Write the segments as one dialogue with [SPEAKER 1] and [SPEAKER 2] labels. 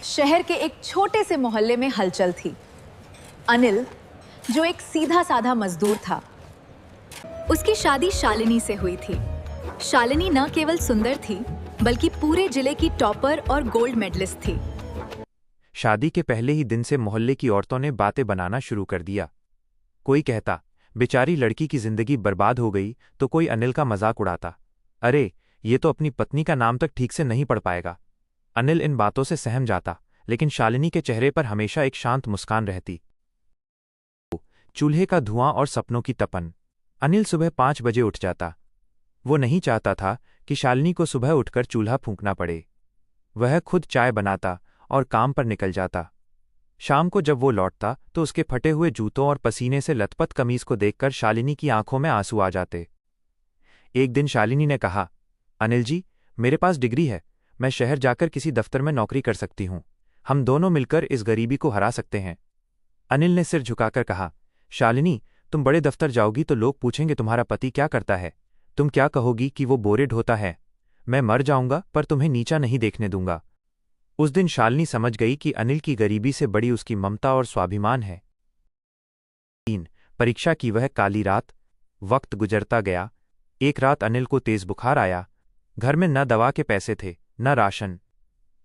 [SPEAKER 1] शहर के एक छोटे से मोहल्ले में हलचल थी। अनिल, जो एक सीधा साधा मजदूर था, उसकी शादी शालिनी से हुई थी। शालिनी न केवल सुंदर थी, बल्कि पूरे जिले की टॉपर और गोल्ड मेडलिस्ट थी।
[SPEAKER 2] शादी के पहले ही दिन से मोहल्ले की औरतों ने बातें बनाना शुरू कर दिया। कोई कहता, बेचारी लड़की की जिंदगी बर्बाद हो गई, तो कोई अनिल का मजाक उड़ाता, अरे ये तो अपनी पत्नी का नाम तक ठीक से नहीं पढ़ पाएगा। अनिल इन बातों से सहम जाता, लेकिन शालिनी के चेहरे पर हमेशा एक शांत मुस्कान रहती। चूल्हे का धुआं और सपनों की तपन। अनिल सुबह 5 बजे उठ जाता। वो नहीं चाहता था कि शालिनी को सुबह उठकर चूल्हा फूंकना पड़े। वह खुद चाय बनाता और काम पर निकल जाता। शाम को जब वो लौटता तो उसके फटे हुए जूतों और पसीने से लथपथ कमीज को देखकर शालिनी की आंखों में आंसू आ जाते। एक दिन शालिनी ने कहा, अनिल जी, मेरे पास डिग्री है, मैं शहर जाकर किसी दफ्तर में नौकरी कर सकती हूँ। हम दोनों मिलकर इस गरीबी को हरा सकते हैं। अनिल ने सिर झुकाकर कहा, शालिनी, तुम बड़े दफ्तर जाओगी तो लोग पूछेंगे तुम्हारा पति क्या करता है। तुम क्या कहोगी कि वो बोरे ढोता है। मैं मर जाऊंगा पर तुम्हें नीचा नहीं देखने दूंगा। उस दिन शालिनी समझ गई कि अनिल की गरीबी से बड़ी उसकी ममता और स्वाभिमान है। 3. परीक्षा की वह काली रात। वक्त गुजरता गया। एक रात अनिल को तेज बुखार आया। घर में न दवा के पैसे थे, न राशन।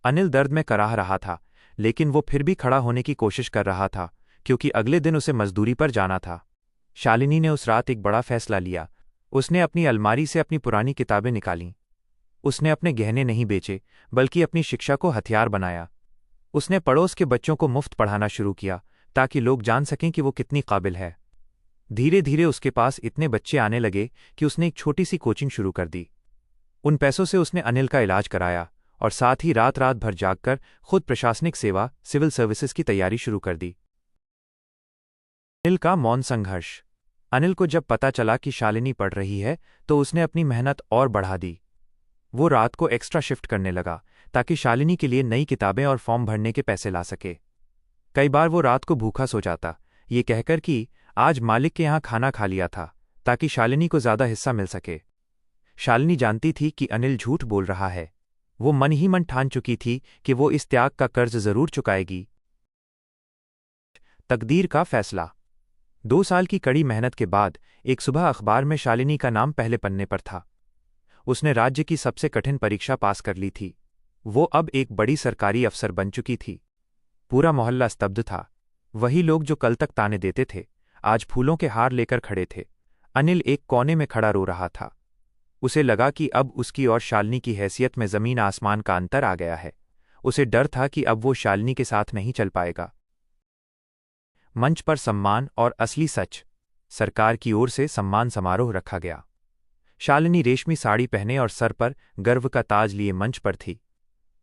[SPEAKER 2] अनिल दर्द में कराह रहा था, लेकिन वो फिर भी खड़ा होने की कोशिश कर रहा था, क्योंकि अगले दिन उसे मजदूरी पर जाना था। शालिनी ने उस रात एक बड़ा फैसला लिया। उसने अपनी अलमारी से अपनी पुरानी किताबें निकालीं। उसने अपने गहने नहीं बेचे, बल्कि अपनी शिक्षा को हथियार बनाया। उसने पड़ोस के बच्चों को मुफ्त पढ़ाना शुरू किया, ताकि लोग जान सकें कि वो कितनी काबिल है। धीरे धीरे उसके पास इतने बच्चे आने लगे कि उसने एक छोटी सी कोचिंग शुरू कर दी। उन पैसों से उसने अनिल का इलाज कराया और साथ ही रात रात भर जागकर खुद प्रशासनिक सेवा, सिविल सर्विसेज की तैयारी शुरू कर दी। अनिल का मौन संघर्ष। अनिल को जब पता चला कि शालिनी पढ़ रही है, तो उसने अपनी मेहनत और बढ़ा दी। वो रात को एक्स्ट्रा शिफ्ट करने लगा, ताकि शालिनी के लिए नई किताबें और फॉर्म भरने के पैसे ला सके। कई बार वो रात को भूखा सो जाता, ये कहकर कि आज मालिक के यहाँ खाना खा लिया था, ताकि शालिनी को ज्यादा हिस्सा मिल सके। शालिनी जानती थी कि अनिल झूठ बोल रहा है। वो मन ही मन ठान चुकी थी कि वो इस त्याग का कर्ज जरूर चुकाएगी। तकदीर का फैसला। 2 साल की कड़ी मेहनत के बाद एक सुबह अखबार में शालिनी का नाम पहले पन्ने पर था। उसने राज्य की सबसे कठिन परीक्षा पास कर ली थी। वो अब एक बड़ी सरकारी अफसर बन चुकी थी। पूरा मोहल्ला स्तब्ध था। वही लोग जो कल तक ताने देते थे, आज फूलों के हार लेकर खड़े थे। अनिल एक कोने में खड़ा रो रहा था। उसे लगा कि अब उसकी और शालिनी की हैसियत में जमीन आसमान का अंतर आ गया है। उसे डर था कि अब वो शालिनी के साथ नहीं चल पाएगा। मंच पर सम्मान और असली सच। सरकार की ओर से सम्मान समारोह रखा गया। शालिनी रेशमी साड़ी पहने और सर पर गर्व का ताज लिए मंच पर थी।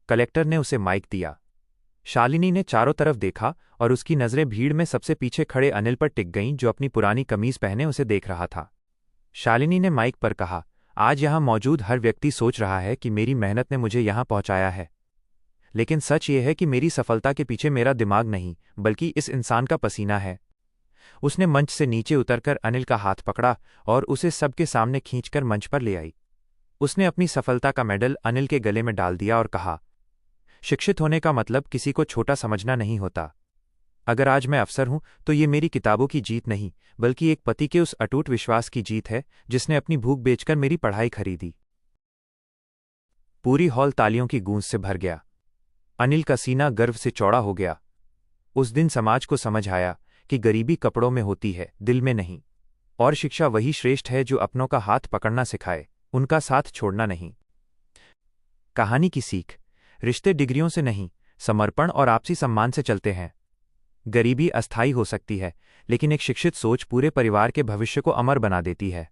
[SPEAKER 2] कलेक्टर ने उसे माइक दिया। शालिनी ने चारों तरफ देखा और उसकी नजरें भीड़ में सबसे पीछे खड़े अनिल पर टिक गईं, जो अपनी पुरानी कमीज पहने उसे देख रहा था। शालिनी ने माइक पर कहा, आज यहां मौजूद हर व्यक्ति सोच रहा है कि मेरी मेहनत ने मुझे यहां पहुंचाया है, लेकिन सच ये है कि मेरी सफलता के पीछे मेरा दिमाग नहीं, बल्कि इस इंसान का पसीना है। उसने मंच से नीचे उतरकर अनिल का हाथ पकड़ा और उसे सबके सामने खींचकर मंच पर ले आई। उसने अपनी सफलता का मेडल अनिल के गले में डाल दिया और कहा, शिक्षित होने का मतलब किसी को छोटा समझना नहीं होता। अगर आज मैं अफसर हूं तो ये मेरी किताबों की जीत नहीं, बल्कि एक पति के उस अटूट विश्वास की जीत है जिसने अपनी भूख बेचकर मेरी पढ़ाई खरीदी। पूरी हॉल तालियों की गूंज से भर गया। अनिल का सीना गर्व से चौड़ा हो गया। उस दिन समाज को समझ आया कि गरीबी कपड़ों में होती है, दिल में नहीं। और शिक्षा वही श्रेष्ठ है जो अपनों का हाथ पकड़ना सिखाए, उनका साथ छोड़ना नहीं। कहानी की सीख। रिश्ते डिग्रियों से नहीं, समर्पण और आपसी सम्मान से चलते हैं। गरीबी अस्थायी हो सकती है, लेकिन एक शिक्षित सोच पूरे परिवार के भविष्य को अमर बना देती है।